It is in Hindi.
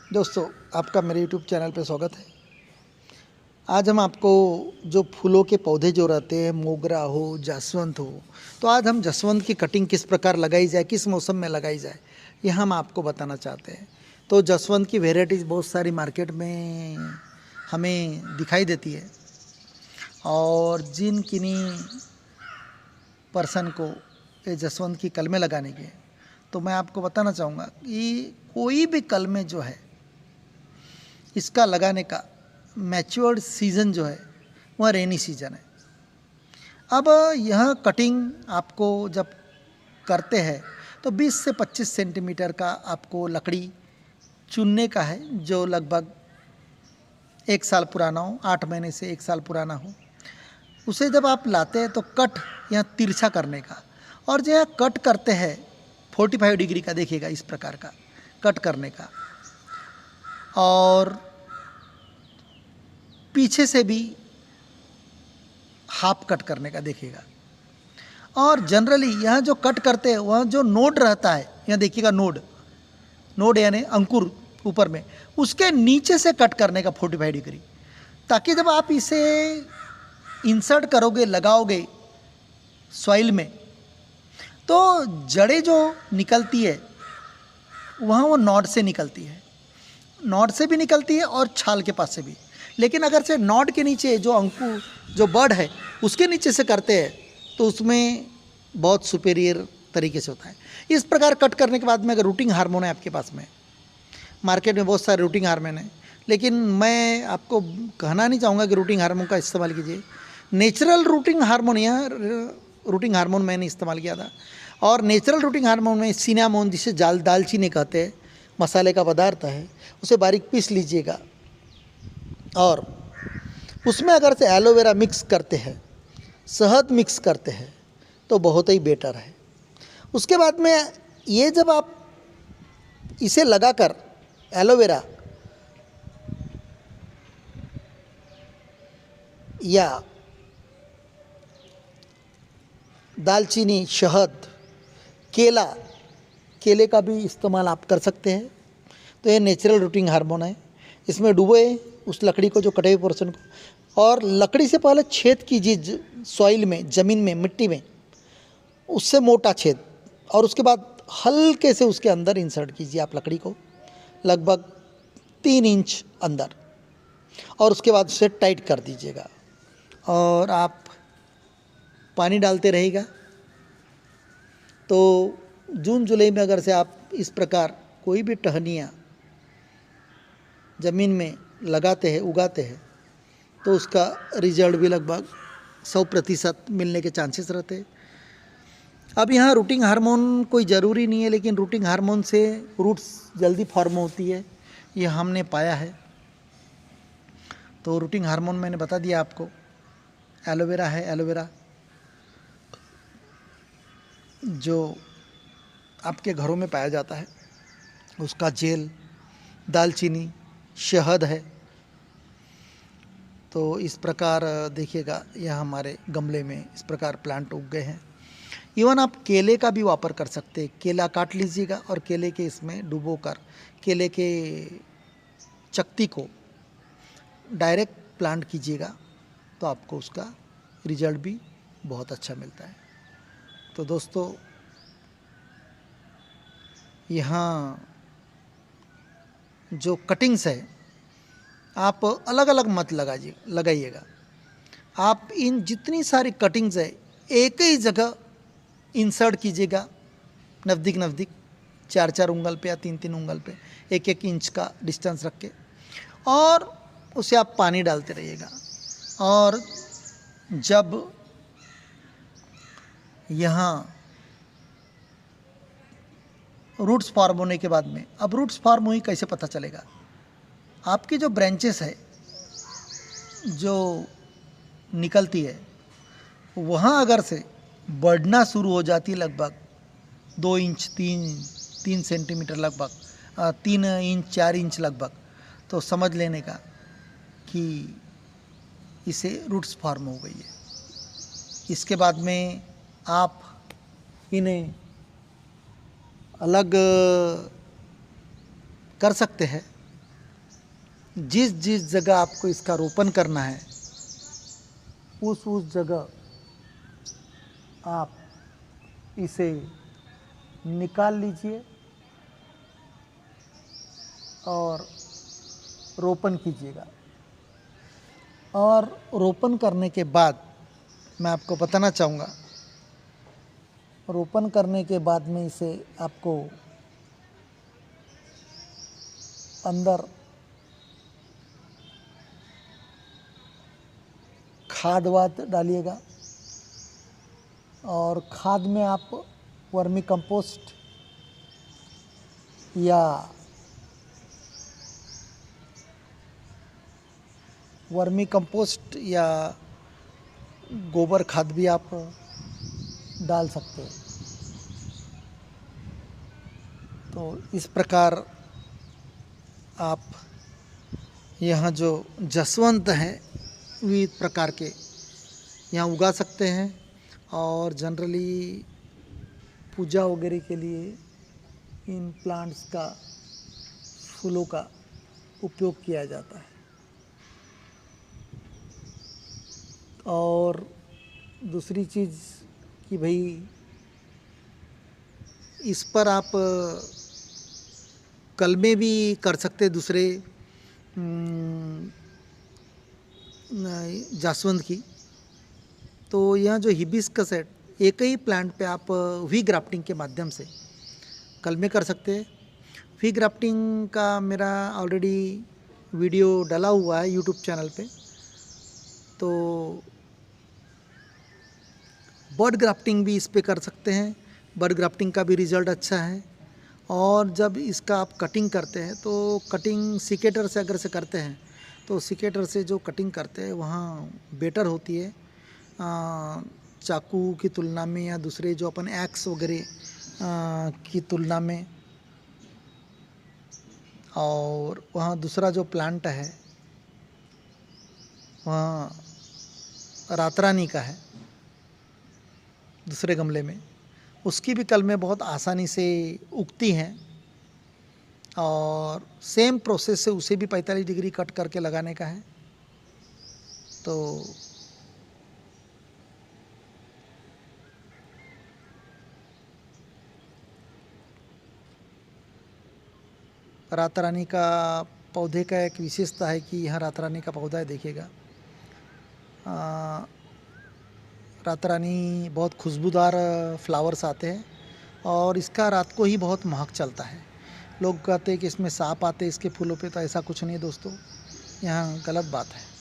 दोस्तों, आपका मेरे यूट्यूब चैनल पे स्वागत है। आज हम आपको जो फूलों के पौधे जो रहते हैं, मोगरा हो, जासवंत हो, तो आज हम जासवंत की कटिंग किस प्रकार लगाई जाए, किस मौसम में लगाई जाए, ये हम आपको बताना चाहते हैं। तो जासवंत की वेराइटीज़ बहुत सारी मार्केट में हमें दिखाई देती है और जिन किन्हीं पर्सन को ये जासवंत की कलमें लगाने की है, तो मैं आपको बताना चाहूँगा कि कोई भी कलमें जो है इसका लगाने का मैच्योर्ड सीज़न जो है वह रेनी सीज़न है। अब यह कटिंग आपको जब करते हैं तो 20 से 25 सेंटीमीटर का आपको लकड़ी चुनने का है, जो लगभग 1 साल पुराना हो, 8 महीने से 1 साल पुराना हो। उसे जब आप लाते हैं तो कट यहाँ तिरछा करने का, और जो यह कट करते हैं 45 डिग्री का, देखिएगा इस प्रकार का कट करने का, और पीछे से भी हाफ कट करने का, देखिएगा। और जनरली यहाँ जो कट करते हैं वह जो नोड रहता है, यहाँ देखिएगा नोड नोड यानी अंकुर ऊपर में, उसके नीचे से कट करने का 45 डिग्री, ताकि जब आप इसे इंसर्ट करोगे, लगाओगे सॉइल में, तो जड़ें जो निकलती है वहाँ वो नॉड से निकलती है, नॉड से भी निकलती है और छाल के पास से भी। लेकिन अगर से नॉड के नीचे जो अंकुर जो बर्ड है उसके नीचे से करते हैं तो उसमें बहुत सुपेरियर तरीके से होता है। इस प्रकार कट करने के बाद में अगर रूटिंग हार्मोन है आपके पास में, मार्केट में बहुत सारे रूटिंग हार्मोन है, लेकिन मैं आपको कहना नहीं चाहूँगा कि रूटिंग हार्मोन का इस्तेमाल कीजिए। नेचुरल रूटिंग हार्मोन, यहाँ रूटिंग हार्मोन मैंने इस्तेमाल किया था, और नेचुरल रूटिंग हार्मोन में सिनामोन, जिसे दालचीनी कहते हैं, मसाले का पदार्थ है, उसे बारीक पीस लीजिएगा, और उसमें अगर से एलोवेरा मिक्स करते हैं, शहद मिक्स करते हैं, तो बहुत ही बेटर है। उसके बाद में ये जब आप इसे लगाकर एलोवेरा या दालचीनी, शहद, केले का भी इस्तेमाल आप कर सकते हैं। तो ये नेचुरल रूटिंग हार्मोन है। इसमें डुबोए उस लकड़ी को, जो कटे हुए पोर्शन को, और लकड़ी से पहले छेद कीजिए सॉइल में, ज़मीन में, मिट्टी में, उससे मोटा छेद, और उसके बाद हल्के से उसके अंदर इंसर्ट कीजिए आप लकड़ी को, लगभग 3 इंच अंदर, और उसके बाद उसे टाइट कर दीजिएगा, और आप पानी डालते रहेगा। तो जून जुलाई में अगर से आप इस प्रकार कोई भी टहनियाँ ज़मीन में लगाते हैं, उगाते हैं, तो उसका रिजल्ट भी लगभग 100% मिलने के चांसेस रहते हैं। अब यहाँ रूटिंग हार्मोन कोई ज़रूरी नहीं है, लेकिन रूटिंग हार्मोन से रूट्स जल्दी फॉर्म होती है, ये हमने पाया है। तो रूटिंग हार्मोन मैंने बता दिया आपको। एलोवेरा है, एलोवेरा जो आपके घरों में पाया जाता है, उसका जेल, दालचीनी, शहद है। तो इस प्रकार देखिएगा, यह हमारे गमले में इस प्रकार प्लांट उग गए हैं। इवन आप केले का भी वापर कर सकते हैं। केला काट लीजिएगा और केले के इसमें डुबोकर केले के चक्ति को डायरेक्ट प्लांट कीजिएगा, तो आपको उसका रिजल्ट भी बहुत अच्छा मिलता है। तो दोस्तों, यहाँ जो कटिंग्स है आप अलग अलग मत लगाइएगा। आप इन जितनी सारी कटिंग्स है एक ही जगह इंसर्ट कीजिएगा, नज़दीक नज़दीक, 4-4 उंगल पे या 3-3 उंगल पे, 1-1 इंच का डिस्टेंस रख के, और उसे आप पानी डालते रहिएगा। और जब यहाँ रूट्स फॉर्म होने के बाद में, अब रूट्स फॉर्म हुई कैसे पता चलेगा? आपकी जो ब्रांचेस है जो निकलती है, वहाँ अगर से बढ़ना शुरू हो जाती है, लगभग 2 इंच, 3 सेंटीमीटर, लगभग 3 इंच, 4 इंच लगभग, तो समझ लेने का कि इसे रूट्स फॉर्म हो गई है। इसके बाद में आप इन्हें अलग कर सकते हैं, जिस जिस जगह आपको इसका रोपण करना है उस जगह आप इसे निकाल लीजिए और रोपण कीजिएगा। और रोपण करने के बाद मैं आपको बताना चाहूँगा, रोपण करने के बाद में इसे आपको अंदर खाद वाद डालिएगा और खाद में आप वर्मी कंपोस्ट या गोबर खाद भी आप डाल सकते हैं। तो इस प्रकार आप यहाँ जो जसवंत हैं विविध प्रकार के यहाँ उगा सकते हैं और जनरली पूजा वगैरह के लिए इन प्लांट्स का फूलों का उपयोग किया जाता है। और दूसरी चीज़ कि भाई इस पर आप कलमे भी कर सकते दूसरे जासवंत की। तो यह जो हिबिस्कस है एक ही प्लांट पे आप वी ग्राफ्टिंग के माध्यम से कलमे कर सकते हैं। वी ग्राफ्टिंग का मेरा ऑलरेडी वीडियो डला हुआ है यूट्यूब चैनल पे। तो बर्ड ग्राफ्टिंग भी इस पे कर सकते हैं। बर्ड ग्राफ्टिंग का भी रिज़ल्ट अच्छा है। और जब इसका आप कटिंग करते हैं तो कटिंग सिकेटर से अगर से करते हैं तो सिकेटर से जो कटिंग करते हैं वहाँ बेटर होती है चाकू की तुलना में या दूसरे जो अपन एक्स वगैरह की तुलना में। और वहाँ दूसरा जो प्लांट है वहाँ रातरानी का है दूसरे गमले में, उसकी भी कलमें बहुत आसानी से उगती हैं। और सेम प्रोसेस से उसे भी 45 डिग्री कट करके लगाने का है। तो रातरानी का पौधे का एक विशेषता है कि यह रातरानी का पौधा है, देखिएगा रातरानी बहुत खुशबूदार फ्लावर्स आते हैं और इसका रात को ही बहुत महक चलता है। लोग कहते हैं कि इसमें सांप आते हैं इसके फूलों पे, तो ऐसा कुछ नहीं दोस्तों, यहाँ गलत बात है।